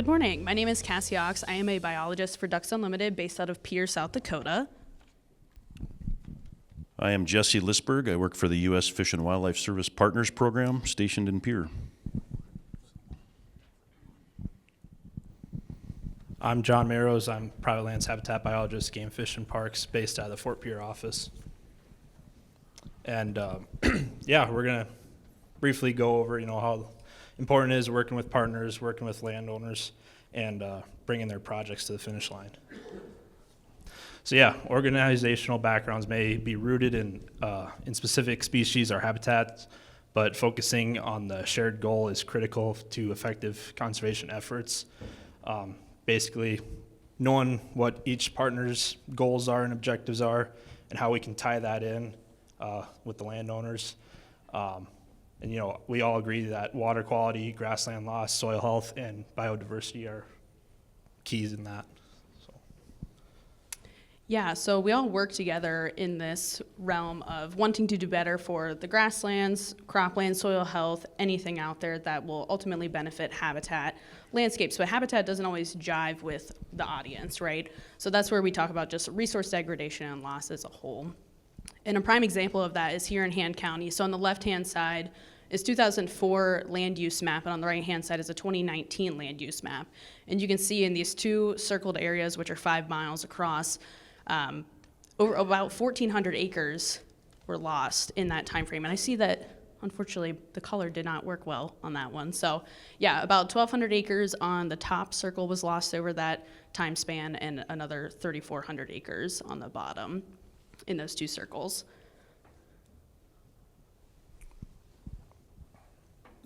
Good morning. My name is Cassie Auxt. I am a biologist for Ducks Unlimited based out of Pierre, South Dakota. I am Jesse Lisburg. I work for the U.S. Fish and Wildlife Service Partners Program stationed in Pierre. I'm John Mayrose. I'm private lands habitat biologist, game fish and parks, based out of the Fort Pierre office. And yeah, we're gonna briefly go over, how important it is working with partners, working with landowners, and bringing their projects to the finish line. So yeah, organizational backgrounds may be rooted in specific species or habitats, but focusing on the shared goal is critical to effective conservation efforts. Basically, knowing what each partner's goals are and objectives are, and how we can tie that in with the landowners. And we all agree that water quality, grassland loss, soil health, and biodiversity are keys in that. Yeah, so we all work together in this realm of wanting to do better for the grasslands, cropland, soil health, anything out there that will ultimately benefit habitat landscapes. But habitat doesn't always jive with the audience, right? So that's where we talk about just resource degradation and loss as a whole. And a prime example of that is here in Han County. So on the left-hand side is 2004 land use map, and on the right-hand side is a 2019 land use map. And you can see in these two circled areas, which are 5 miles across, over about 1,400 acres were lost in that time frame. And I see that, unfortunately, the color did not work well on that one. So yeah, about 1,200 acres on the top circle was lost over that time span, and another 3,400 acres on the bottom in those two circles.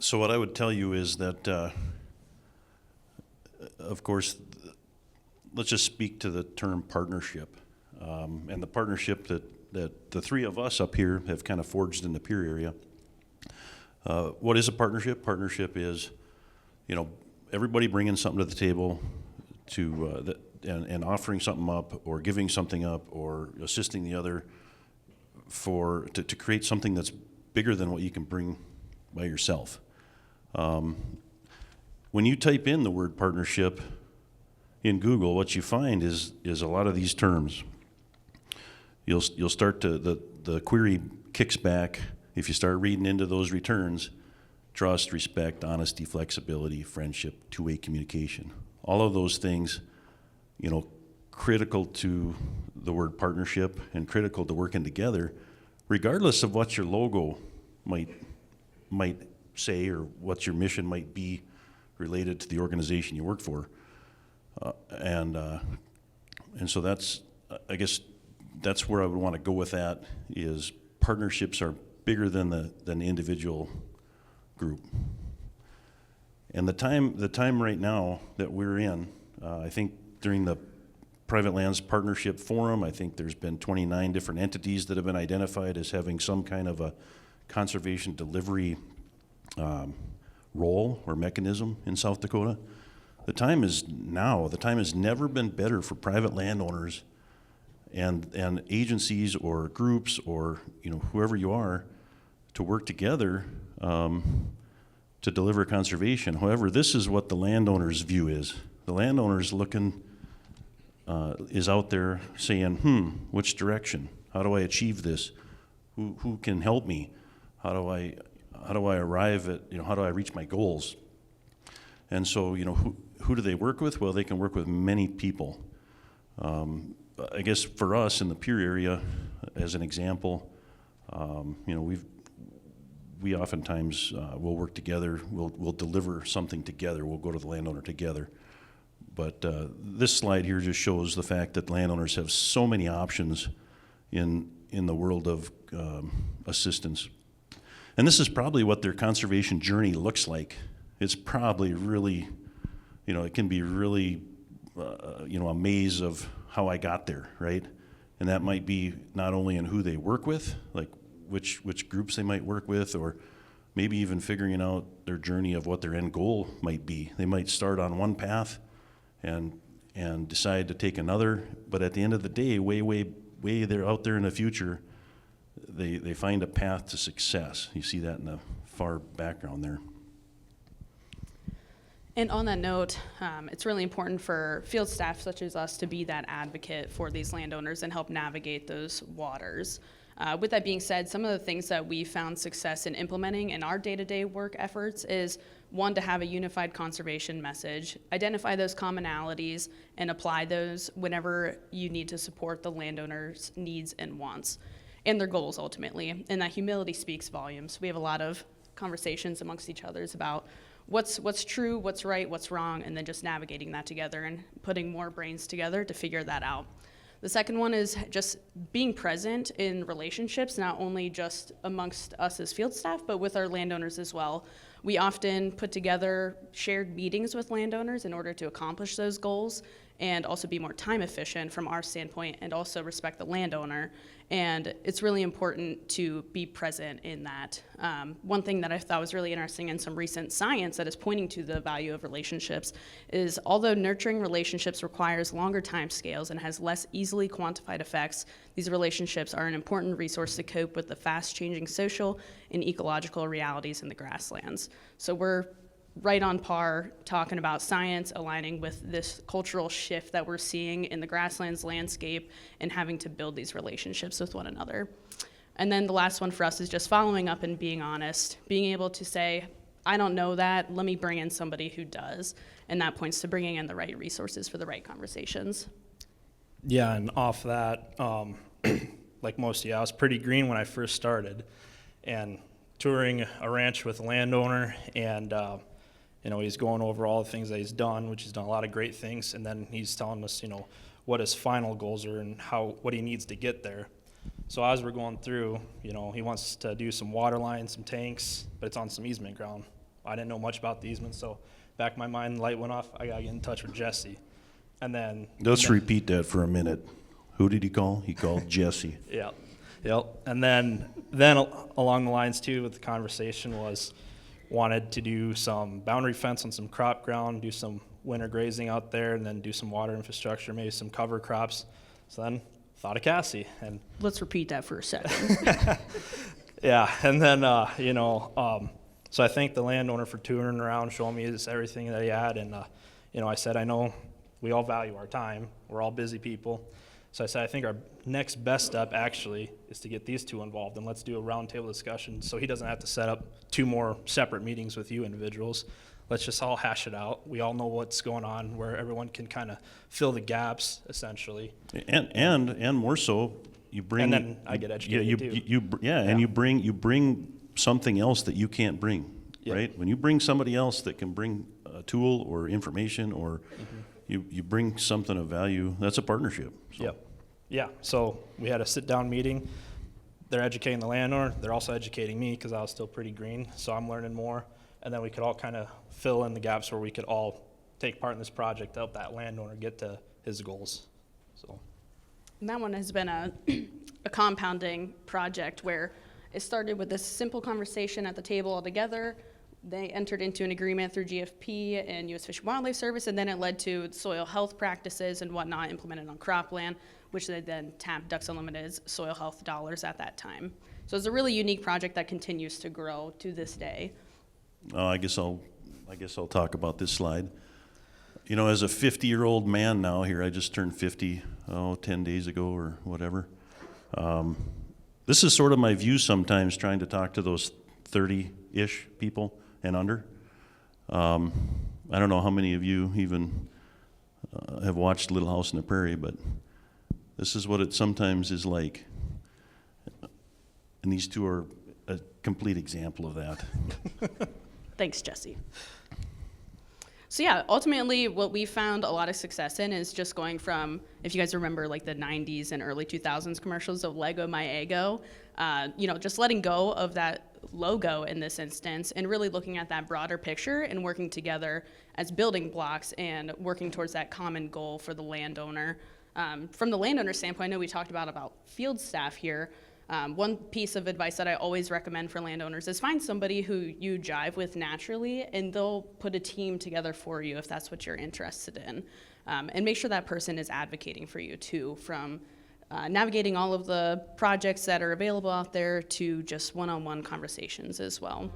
So what I would tell you is that, of course, let's just speak to the term partnership. And the partnership that the three of us up here have kind of forged in the Pierre area. What is a partnership? Partnership is, everybody bringing something to the table and offering something up, or giving something up, or assisting the other to create something that's bigger than what you can bring by yourself. When you type in the word partnership in Google, what you find is a lot of these terms. You'll start to, the query kicks back if you start reading into those returns: trust, respect, honesty, flexibility, friendship, two-way communication. All of those things, critical to the word partnership and critical to working together, regardless of what your logo might say or what your mission might be related to the organization you work for. And so that's, I guess, that's where I would want to go with that, is partnerships are bigger than the individual group. And the time right now that we're in, I think during the Private Lands Partnership Forum, I think there's been 29 different entities that have been identified as having some kind of a conservation delivery role or mechanism in South Dakota. The time is now. The time has never been better for private landowners and agencies or groups or whoever you are to work together to deliver conservation. However, this is what the landowner's view is. The landowner's looking is out there saying, which direction? How do I achieve this? Who can help me? How do I arrive at, how do I reach my goals? And so, who do they work with? Well, they can work with many people. I guess for us in the Pierre area, as an example, we oftentimes will work together. We'll deliver something together. We'll go to the landowner together. But this slide here just shows the fact that landowners have so many options in the world of assistance. And this is probably what their conservation journey looks like. It's probably really, it can be really, a maze of how I got there, right? And that might be not only in who they work with, like which groups they might work with, or maybe even figuring out their journey of what their end goal might be. They might start on one path and decide to take another, but at the end of the day, way they're out there in the future, they find a path to success. You see that in the far background there. And on that note, it's really important for field staff such as us to be that advocate for these landowners and help navigate those waters. With that being said, some of the things that we found success in implementing in our day-to-day work efforts is, one, to have a unified conservation message, identify those commonalities, and apply those whenever you need to support the landowners' needs and wants, and their goals ultimately. And that humility speaks volumes. We have a lot of conversations amongst each others about what's true, what's right, what's wrong, and then just navigating that together and putting more brains together to figure that out. The second one is just being present in relationships, not only just amongst us as field staff, but with our landowners as well. We often put together shared meetings with landowners in order to accomplish those goals and also be more time efficient from our standpoint and also respect the landowner. And it's really important to be present in that. One thing that I thought was really interesting in some recent science that is pointing to the value of relationships is, although nurturing relationships requires longer time scales and has less easily quantified effects, these relationships are an important resource to cope with the fast changing social and ecological realities in the grasslands. So we're right on par talking about science aligning with this cultural shift that we're seeing in the grasslands landscape and having to build these relationships with one another. And then the last one for us is just following up and being honest, being able to say, I don't know that, let me bring in somebody who does. And that points to bringing in the right resources for the right conversations. Yeah, and off that, like most of you, I was pretty green when I first started, and touring a ranch with a landowner, and he's going over all the things that he's done, which he's done a lot of great things, and then he's telling us, what his final goals are and what he needs to get there. So as we're going through, he wants to do some water lines, some tanks, but it's on some easement ground. I didn't know much about the easement, so back of my mind, light went off. I got to get in touch with Jesse. And then... Let's repeat that for a minute. Who did he call? He called Jesse. Yep. And then along the lines, too, with the conversation was wanted to do some boundary fence on some crop ground, do some winter grazing out there, and then do some water infrastructure, maybe some cover crops. So then thought of Cassie. And let's repeat that for a second. Yeah, and then, so I thanked the landowner for touring around, showing me everything that he had, and, I said, I know we all value our time. We're all busy people. So I said, I think our next best step actually is to get these two involved, and let's do a roundtable discussion so he doesn't have to set up 2 more separate meetings with you individuals. Let's just all hash it out. We all know what's going on, where everyone can kind of fill the gaps, essentially. And more so, you bring... And then I get educated, too. And you bring something else that you can't bring, right? When you bring somebody else that can bring a tool or information or you bring something of value, that's a partnership. So. Yep. Yeah, so we had a sit-down meeting. They're educating the landowner. They're also educating me because I was still pretty green, so I'm learning more. And then we could all kind of fill in the gaps where we could all take part in this project to help that landowner get to his goals. So. And that one has been a compounding project where it started with this simple conversation at the table all together. They entered into an agreement through GFP and U.S. Fish and Wildlife Service, and then it led to soil health practices and whatnot implemented on cropland, which they then tapped Ducks Unlimited's soil health dollars at that time. So it's a really unique project that continues to grow to this day. I guess I'll talk about this slide. As a 50-year-old man now here, I just turned 50, 10 days ago or whatever. This is sort of my view sometimes, trying to talk to those 30-ish people and under. I don't know how many of you even have watched Little House on the Prairie, but this is what it sometimes is like. And these two are a complete example of that. Thanks, Jesse. So yeah, ultimately what we found a lot of success in is just going from, if you guys remember like the 90s and early 2000s commercials of Lego My EGGO, just letting go of that logo in this instance and really looking at that broader picture and working together as building blocks and working towards that common goal for the landowner. From the landowner standpoint, I know we talked about field staff here. One piece of advice that I always recommend for landowners is find somebody who you jive with naturally, and they'll put a team together for you if that's what you're interested in. And make sure that person is advocating for you too, from navigating all of the projects that are available out there to just one-on-one conversations as well.